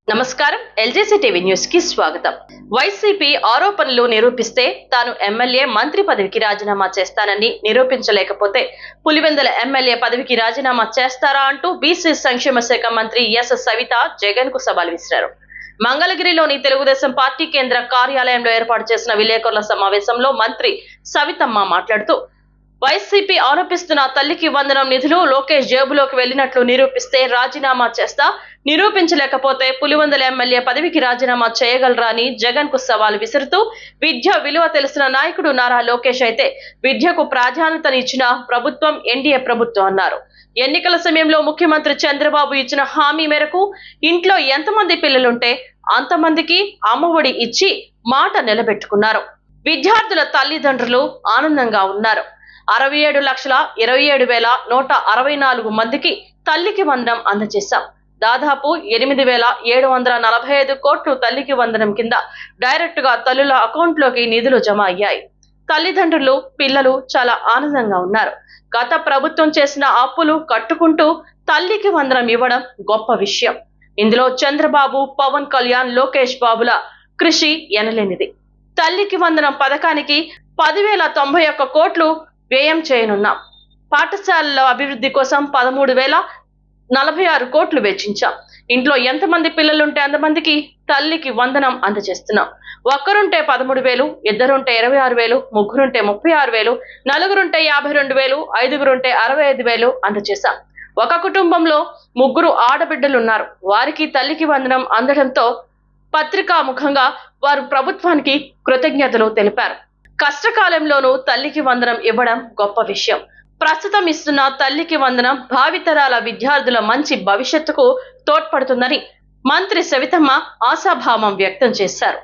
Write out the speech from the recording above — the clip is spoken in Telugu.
నమస్కారం ఎల్జేసీ టీవీ న్యూస్ కి స్వాగతం. వైసీపీ ఆరోపణలు నిరూపిస్తే తాను ఎమ్మెల్యే మంత్రి పదవికి రాజీనామా చేస్తానని, నిరూపించలేకపోతే పులివెందుల ఎమ్మెల్యే పదవికి రాజీనామా చేస్తారా అంటూ బీసీ సంక్షేమ శాఖ మంత్రి ఎస్ సవిత జగన్ కు సవాల్ విసిరారు. మంగళగిరిలోని తెలుగుదేశం పార్టీ కేంద్ర కార్యాలయంలో ఏర్పాటు చేసిన విలేకరుల సమావేశంలో మంత్రి సవితమ్మ మాట్లాడుతూ, వైసీపీ ఆరోపిస్తున్న తల్లికి వందనం నిధులు లోకేష్ జేబులోకి వెళ్లినట్లు నిరూపిస్తే రాజీనామా చేస్తా, నిరూపించలేకపోతే పులివెందుల ఎమ్మెల్యే పదవికి రాజీనామా చేయగలరా అని జగన్ కు సవాల్ విసురుతూ, విద్య విలువ తెలిసిన నాయకుడు నారా లోకేష్ అయితే విద్యకు ప్రాధాన్యతనిచ్చిన ప్రభుత్వం ఎన్డీఏ ప్రభుత్వం అన్నారు. ఎన్నికల సమయంలో ముఖ్యమంత్రి చంద్రబాబు ఇచ్చిన హామీ మేరకు ఇంట్లో ఎంతమంది పిల్లలుంటే అంతమందికి అమ్మఒడి ఇచ్చి మాట నిలబెట్టుకున్నారు. విద్యార్థుల తల్లిదండ్రులు ఆనందంగా ఉన్నారు. 67,27,164 మందికి తల్లికి వందనం అందజేశాం. దాదాపు 8,745 కోట్లు తల్లికి వందనం కింద డైరెక్ట్ గా తల్లుల అకౌంట్లోకి నిధులు జమ అయ్యాయి. తల్లిదండ్రులు, పిల్లలు చాలా ఆనందంగా ఉన్నారు. గత ప్రభుత్వం చేసిన అప్పులు కట్టుకుంటూ తల్లికి వందనం ఇవ్వడం గొప్ప విషయం. ఇందులో చంద్రబాబు, పవన్ కళ్యాణ్, లోకేష్ బాబుల కృషి ఎనలేనిది. తల్లికి వందనం పథకానికి 10,091 కోట్లు వ్యయం చేయనున్నాం. పాఠశాలల అభివృద్ధి కోసం 13,046 కోట్లు వెచ్చించాం. ఇంట్లో ఎంతమంది పిల్లలుంటే అంతమందికి తల్లికి వందనం అందజేస్తున్నాం. ఒక్కరుంటే 13,000, ఇద్దరుంటే 26,000, ముగ్గురుంటే 36,000, నలుగురుంటే 52,000, ఐదుగురుంటే 65,000 అందజేశాం. ఒక కుటుంబంలో ముగ్గురు ఆడబిడ్డలున్నారు. వారికి తల్లికి వందనం అందడంతో పత్రికాముఖంగా వారు ప్రభుత్వానికి కృతజ్ఞతలు తెలిపారు. కష్టకాలంలోనూ తల్లికి వందనం ఇవ్వడం గొప్ప విషయం. ప్రస్తుతం ఇస్తున్న తల్లికి వందనం భావితరాల విద్యార్థుల మంచి భవిష్యత్తుకు తోడ్పడుతుందని మంత్రి సవితమ్మ ఆశాభావం వ్యక్తం చేశారు.